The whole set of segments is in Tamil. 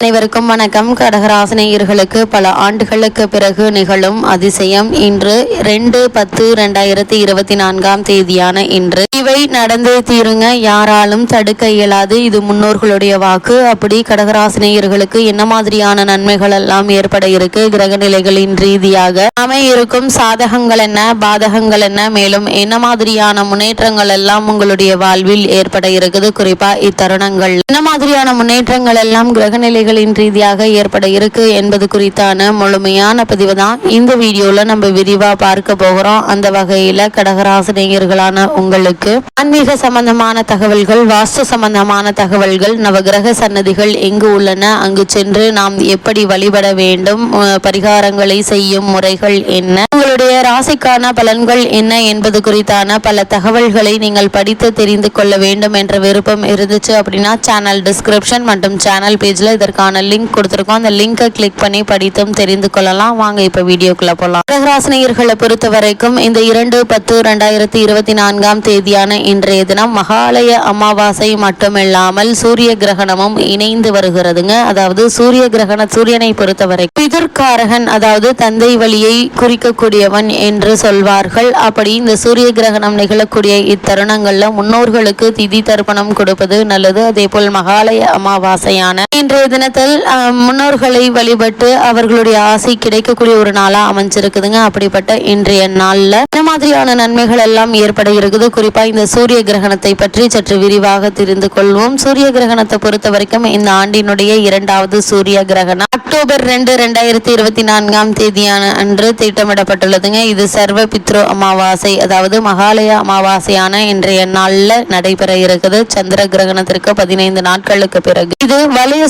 அனைவருக்கும் வணக்கம். கடகராசினியர்களுக்கு பல ஆண்டுகளுக்கு பிறகு நிகழும் அதிசயம் இன்று 2/10/2024 இன்று இவை நடந்தே தீருங்க. யாராலும் தடுக்க இயலாது. இது முன்னோர்களுடைய வாக்கு. அப்படி கடகராசினியர்களுக்கு என்ன மாதிரியான நன்மைகள் எல்லாம் ஏற்பட இருக்கு, கிரக நிலைகளின் ரீதியாக அமையிருக்கும் சாதகங்கள் என்ன, பாதகங்கள் என்ன, மேலும் என்ன மாதிரியான முன்னேற்றங்கள் எல்லாம் உங்களுடைய வாழ்வில் ஏற்பட இருக்குது, குறிப்பா இத்தருணங்கள் என்ன மாதிரியான முன்னேற்றங்கள் எல்லாம் கிரக நிலைகள் ரீதியாக ஏற்பட இருக்கு என்பது குறித்தான முழுமையான பதிவு தான் இந்த வீடியோல நம்ம விரிவா பார்க்க போகிறோம். அந்த வகையில கடகராசினியர்களான உங்களுக்கு ஆன்மீக சம்பந்தமான தகவல்கள், வாஸ்து சம்பந்தமான தகவல்கள், நவகிரக சன்னதிகள் எங்கு உள்ளன, அங்கு சென்று நாம் எப்படி வழிபட வேண்டும், பரிகாரங்களை செய்யும் முறைகள் என்ன, உங்களுடைய ராசிக்கான பலன்கள் என்ன என்பது குறித்தான பல தகவல்களை நீங்கள் படித்து தெரிந்து கொள்ள வேண்டும் என்ற விருப்பம் இருந்துச்சு அப்படின்னா சேனல் டிஸ்கிரிப்ஷன் மற்றும் சேனல் பேஜ்ல இதற்கான லிங்க் கொடுத்திருக்கோம். அந்த லிங்கை கிளிக் பண்ணி படித்தும் தெரிந்து கொள்ளலாம். வாங்க இப்ப வீடியோக்குள்ள போலாம். கடகராசினியர்களை பொறுத்த வரைக்கும் இந்த 2/10/2024 இன்றைய தினம் மகாலய அமாவாசை மட்டுமில்லாமல் சூரிய கிரகணமும் இணைந்து வருகிறதுங்க. அதாவது சூரிய கிரகண சூரியனை பொறுத்தவரை பிதர்காரகன், அதாவது தந்தை வழியை குறிக்கக்கூடியவன் என்று சொல்வார்கள். அப்படி இந்த சூரிய கிரகணம் நிகழக்கூடிய இத்தருணங்கள்ல முன்னோர்களுக்கு திதி தர்ப்பணம் கொடுப்பது நல்லது. அதே போல் மகாலய அமாவாசையான இன்றைய தினத்தில் முன்னோர்களை வழிபட்டு அவர்களுடைய ஆசை கிடைக்கக்கூடிய ஒரு நாளா அமைஞ்சிருக்குதுங்க. அப்படிப்பட்ட இன்றைய நாள்ல என்ன மாதிரியான நன்மைகள் எல்லாம் ஏற்பட இருக்குது, குறிப்பா இந்த சூரிய கிரகணத்தை பற்றி சற்று விரிவாக தெரிந்து கொள்வோம். சூரிய கிரகணத்தை பொறுத்த வரைக்கும் இந்த ஆண்டினுடைய 2வது சூரிய கிரகணம் அக்டோபர் 2, 2024 அன்று திட்டமிடப்பட்டுள்ளதுங்க. இது சர்வ பித்ரு அமாவாசை, அதாவது மகாலய அமாவாசையான இன்றைய நாள்ல நடைபெற இருக்குது. சந்திர கிரகணத்திற்கு 15 நாட்களுக்கு பிறகு இது வலய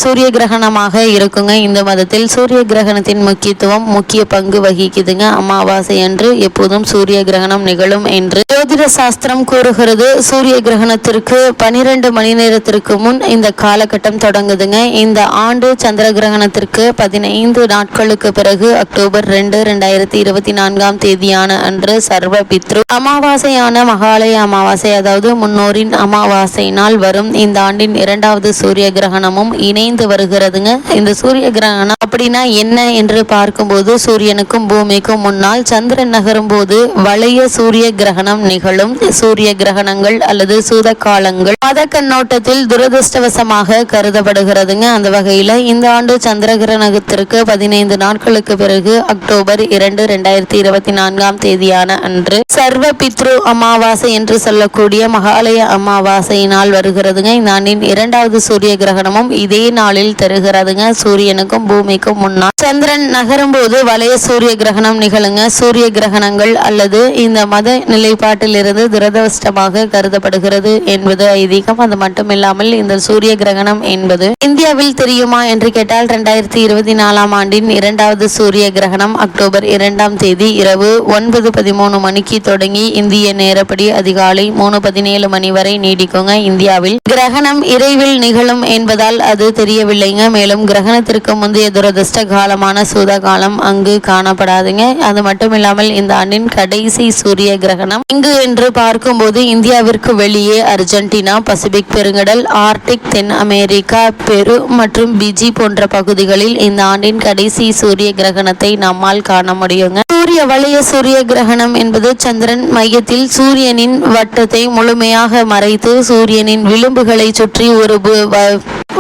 சூரிய கிரகணமாக இருக்குங்க. இந்த மதத்தில் சூரிய கிரகணத்தின் முக்கியத்துவம் முக்கிய பங்கு வகிக்குதுங்க. அமாவாசை அன்று எப்போதும் சூரிய கிரகணம் நிகழும் என்று ஜோதிட சாஸ்திரம் கூறுகிறது. சூரிய கிரகணத்திற்கு 12 மணி நேரத்திற்கு முன் இந்த காலகட்டம் தொடங்குதுங்க. இந்த ஆண்டு சந்திர கிரகணத்திற்கு 15 நாட்களுக்கு பிறகு அக்டோபர் 2, 2024 அன்று சர்வ பித்ரு அமாவாசையான மகாலய அமாவாசை, அதாவது முன்னோரின் அமாவாசை நாள் வரும். இந்த ஆண்டின் 2வது சூரிய கிரகணமும் இணைந்து வருகிறதுங்க. இந்த சூரிய கிரகணம் அப்படின்னா என்ன என்று பார்க்கும்போது சூரியனுக்கும் பூமிக்கும் முன்னால் சந்திரன் நகரும் போது வளைய சூரிய கிரகணம் நிகழும். சூரிய கிரகணங்கள் அல்லது சூத காலங்கள் மத கண்ணோட்டத்தில் துரதிருஷ்டவசமாக கருதப்படுகிறதுங்க. அந்த வகையில இந்த ஆண்டு சந்திர கிரகணத்திற்கு 15 நாட்களுக்கு பிறகு அக்டோபர் 2, 2024 அன்று சர்வ பித்ரு அமாவாசை என்று சொல்லக்கூடிய மகாலய அமாவாசை நாள் வருகிறதுங்க. இந்த ஆண்டின் 2வது சூரிய கிரகணமும் இதே நாளில் தருகிறதுங்க. சூரியனுக்கும் பூமிக்கும் முன்னால் சந்திரன் நகரும் போது வளைய சூரிய கிரகணம் நிகழுங்க. சூரிய கிரகணங்கள் அல்லது இந்த மத நிலைப்பாட்டில் இருந்து துரதிருஷ்டமாக கருதப்படுகிறது என்பது ஐதீகம். அது மட்டுமில்லாமல் இந்த சூரிய கிரகணம் என்பது இந்தியாவில் தெரியுமா என்று கேட்டால் 2024 ஆண்டின் 2வது சூரிய கிரகணம் அக்டோபர் 2 இரவு 9:13 மணிக்கு தொடங்கி இந்திய நேரப்படி அதிகாலை 3:17 மணி வரை நீடிக்குங்க. இந்தியாவில் கிரகணம் இரவில் நிகழும் என்பதால் அது தெரியவில்லைங்க. மேலும் கிரகணத்திற்கு முந்தைய துரதிருஷ்ட காலமான சூத காலம் அங்கு காணப்படாதுங்க. அது மட்டும் இல்லாமல் இந்த ஆண்டின் கடைசி சூரிய கிரகணம் இங்கு என்று பார்க்கும்போது இந்தியாவிற்கு வெளியே அர்ஜென்டினா, பசிபிக் பெருங்கடல், ஆர்டிக், தென் அமெரிக்கா, பெரு மற்றும் பிஜி போன்ற பகுதிகளில் இந்த ஆண்டின் கடைசி சூரிய கிரகணத்தை நம்மால் காண முடியுங்க. சூரிய வளைய சூரிய கிரகணம் என்பது சந்திரன் மையத்தில் சூரியனின் வட்டத்தை முழுமையாக மறைத்து சூரியனின் விளிம்புகளை சுற்றி ஒரு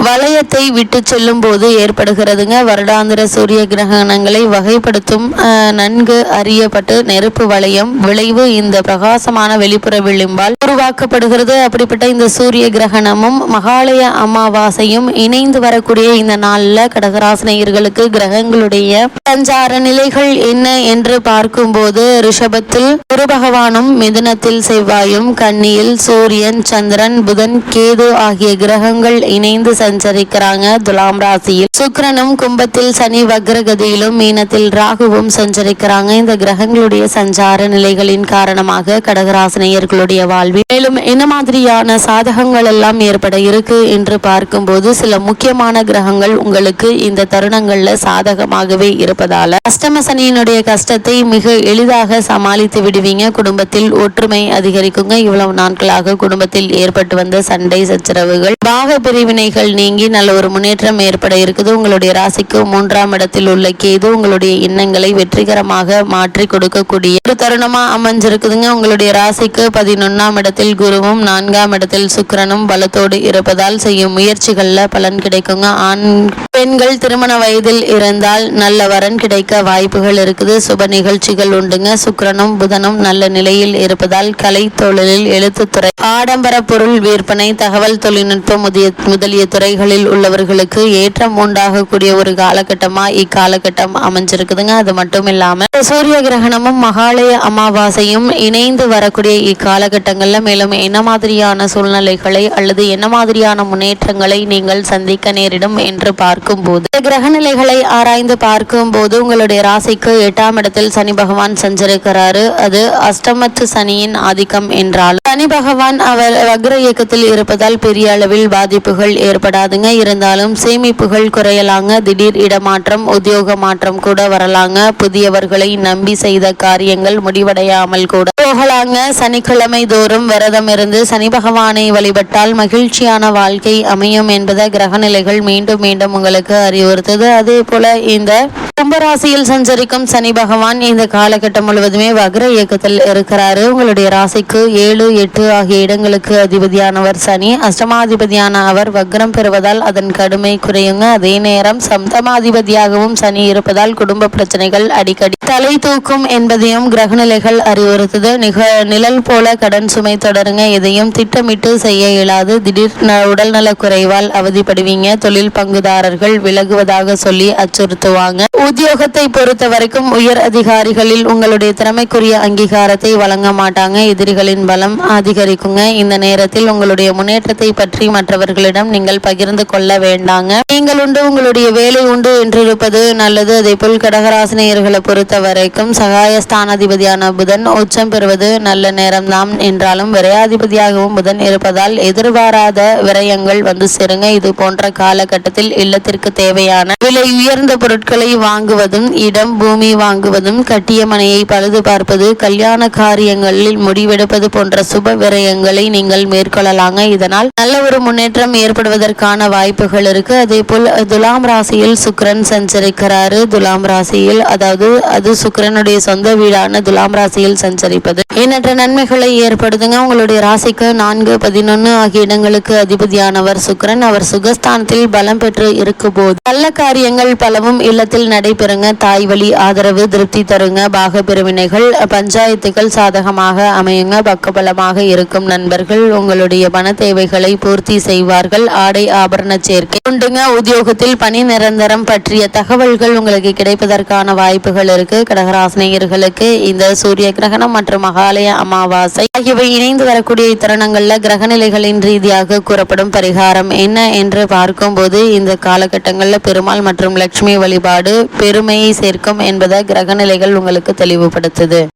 வளையத்தை விட்டு செல்லும் போது ஏற்படுகிறதுங்க. வருடாந்திர சூரிய கிரகணங்களை வகைப்படுத்தும் நன்கு அறியப்பட்டு நெருப்பு வளையம் விளைவு இந்த பிரகாசமான வெளிப்புற விளிம்பால் உருவாக்கப்படுகிறது. அப்படிப்பட்ட இந்த சூரிய கிரகணமும் மகாலய அமாவாசையும் இணைந்து வரக்கூடிய இந்த நாள்ல கடகராசினியர்களுக்கு கிரகங்களுடைய சஞ்சார நிலைகள் என்ன என்று பார்க்கும்போது ரிஷபத்தில் குரு பகவானும், மிதுனத்தில் செவ்வாயும், கன்னியில் சூரியன், சந்திரன், புதன், கேது ஆகிய கிரகங்கள் இணைந்து சஞ்சரிக்கிறாங்க. துலாம் ராசியில் சுக்கிரனும், கும்பத்தில் சனி வக்ரகதியிலும், மீனத்தில் ராகுவும் சஞ்சரிக்கிறாங்க. இந்த கிரகங்களுடைய சஞ்சார நிலைகளின் காரணமாக கடகராசினியர்களுடைய வாழ்வில் மேலும் என்ன மாதிரியான சாதகங்கள் எல்லாம் ஏற்பட இருக்கு என்று பார்க்கும்போது சில முக்கியமான கிரகங்கள் உங்களுக்கு இந்த தருணங்கள்ல சாதகமாகவே இருப்பதால அஷ்டம சனியினுடைய கஷ்டத்தை மிக எளிதாக சமாளித்து விடுவீங்க. குடும்பத்தில் ஒற்றுமை அதிகரிக்குங்க. இவ்வளவு நாட்களாக குடும்பத்தில் ஏற்பட்டு வந்த சண்டை சச்சரவுகள், பாக பிரிவினைகள் நீங்கி நல்ல ஒரு முன்னேற்றம் ஏற்பட இருக்குது. உங்களுடைய ராசிக்கு 3ஆம் இடத்தில் உள்ள கேது உங்களுடைய எண்ணங்களை வெற்றிகரமாக மாற்றி கொடுக்கக்கூடிய ஒரு தருணமா அமைஞ்சிருக்குதுங்க. உங்களுடைய ராசிக்கு 11ஆம் இடத்தில் குருவும் 4ஆம் இடத்தில் சுக்கிரனும் பலத்தோடு இருப்பதால் செய்யும் முயற்சிகள்ல பலன் கிடைக்குங்க. ஆண் பெண்கள் திருமண வயதில் இருந்தால் நல்ல வரன் கிடைக்க வாய்ப்புகள் இருக்குது. சுப நிகழ்ச்சிகள் உண்டுங்க. சுக்கிரனும் புதனும் நல்ல நிலையில் இருப்பதால் கலை தொழிலில், எழுத்துத்துறை, ஆடம்பர பொருள் விற்பனை, தகவல் தொழில்நுட்பம் முதலிய துறைகளில் உள்ளவர்களுக்கு ஏற்றம் உண்டாகக்கூடிய ஒரு காலகட்டமா இக்காலகட்டம் அமைஞ்சிருக்குதுங்க. அது மட்டும் இல்லாம சூரிய கிரகணமும் மகாலய அமாவாசையும் இணைந்து வரக்கூடிய இக்காலகட்டங்கள்ல மேலும் என்ன மாதிரியான சூழ்நிலைகளை அல்லது என்ன மாதிரியான முன்னேற்றங்களை நீங்கள் சந்திக்க நேரிடும் என்று பார்க்கும் போது, கிரக நிலைகளை ஆராய்ந்து பார்க்கும் போது உங்களுடைய ராசிக்கு 8ஆம் இடத்தில் சனி பகவான் சஞ்சரிக்கிறாரு. அது அஷ்டமத்து சனியின் ஆதிக்கம் என்றால் சனி பகவான் அவர் வக்ர இயக்கத்தில் இருப்பதால் பெரிய அளவில் பாதிப்புகள் ஏற்படாதுங்க. இருந்தாலும் சேமிப்புகள் குறையலாங்க. திடீர் இடமாற்றம், உத்தியோக மாற்றம் கூட வரலாங்க. புதியவர்களை நம்பி செய்த காரியங்கள் முடிவடையாமல் கூட போகலாங்க. சனிக்கிழமை தோறும் விரதம் இருந்து சனி பகவானை வழிபட்டால் மகிழ்ச்சியான வாழ்க்கை அமையும் என்பதை கிரகநிலைகள் மீண்டும் மீண்டும் உங்களுக்கு அறிவுறுத்தது. அதே போல இந்த கும்பராசியில் சஞ்சரிக்கும் சனி பகவான் இந்த காலகட்டம் முழுவதுமே வக்ர இயக்கத்தில் இருக்கிறாரு. உங்களுடைய ராசிக்கு 7, 8 ஆகிய இடங்களுக்கு அதிபதியானவர் சனி. அஷ்டமாதிபதியான அவர் வக்ரம் பெறுவதால் அதன் கடுமை குறையுங்க. அதே நேரம் சப்தமாதிபதியாகவும் சனி இருப்பதால் குடும்ப பிரச்சனைகள் அடிக்கடி தலை தூக்கும் என்பதையும் கிரகநிலைகள் அறிவுறுத்தது. நிழல் போல கடன் சுமை தொடருங்க. எதையும் திட்டமிட்டு செய்ய இயலாது. திடீர் உடல்நல குறைவால் அவதிப்படுவீங்க. தொழில் பங்குதாரர்கள் விலகுவதாக சொல்லி அச்சுறுத்துவாங்க. உத்தியோகத்தை பொறுத்த வரைக்கும் உயர் அதிகாரிகளில் உங்களுடைய திறமைக்குரிய அங்கீகாரத்தை வழங்க மாட்டாங்க. எதிரிகளின் பலம் அதிகரிக்குங்க. இந்த நேரத்தில் உங்களுடைய முன்னேற்றத்தை பற்றி மற்றவர்களிடம் நீங்கள் பகிர்ந்து கொள்ள வேண்டாங்க. நீங்கள் உண்டு, உங்களுடைய வேலை உண்டு என்றிருப்பது நல்லது. அதே போல் கடகராசினியர்களை பொறுத்த வரைக்கும் சகாயஸ்தானாதிபதியான புதன் உச்சம் பெறுவது நல்ல நேரம்தான் என்றாலும் விரையாதிபதியாகவும் புதன் இருப்பதால் எதிர்பாராத விரயங்கள் வந்து சேருங்க. இது போன்ற காலகட்டத்தில் இல்லத்திற்கு தேவையான விலை உயர்ந்த பொருட்களை வாங்குவதும், இடம் பூமி வாங்குவதும், கட்டிய மனையை பழுது பார்ப்பது, கல்யாண காரியங்களில் முடிவெடுப்பது போன்ற சுப விரயங்களை நீங்கள் மேற்கொள்ளலாங்க. இதனால் நல்ல ஒரு முன்னேற்றம் ஏற்படுவதற்கான வாய்ப்புகள் இருக்கு. அதே போல் துலாம் ராசியில் சுக்கிரன் சஞ்சரிக்கிறாரு. துலாம் ராசியில், அதாவது அது சுக்கிரனுடைய சொந்த வீடான துலாம் ராசியில் சஞ்சரிப்பது எண்ணற்ற நன்மைகளை ஏற்படுத்துங்க. உங்களுடைய ராசிக்கு 4, 11 ஆகிய இடங்களுக்கு அதிபதியானவர் சுக்கிரன். அவர் சுகஸ்தானத்தில் பலம் பெற்று இருக்கும் போது நல்ல காரியங்கள் பலவும் இல்லத்தில் நடைபெறுங்க. தாய் வழி ஆதரவு திருப்தி தருங்க. பாக பிரிவினைகள், பஞ்சாயத்துகள் சாதகமாக அமையுங்க. பக்கபலமாக இருக்கும் நண்பர்கள் உங்களுடைய பண தேவைகளை பூர்த்தி செய்வார்கள். ஆடை ஆபரண சேர்க்கை உண்டுங்க. உத்தியோகத்தில் பணி நிரந்தரம் பற்றிய தகவல்கள் உங்களுக்கு கிடைப்பதற்கான வாய்ப்புகள் இருக்கு. கடகராசினியர்களுக்கு இந்த சூரிய கிரகணம் மற்றும் மகாலய அமாவாசை ஆகியவை இணைந்து வரக்கூடிய தருணங்கள்ல கிரகநிலைகளின் ரீதியாக கூறப்படும் பரிகாரம் என்ன என்று பார்க்கும் போது, இந்த காலகட்டங்களில் பெருமாள் மற்றும் லட்சுமி வழிபாடு பெருமையை சேர்க்கும் என்பதை கிரகநிலைகள் உங்களுக்கு தெளிவுபடுத்துது.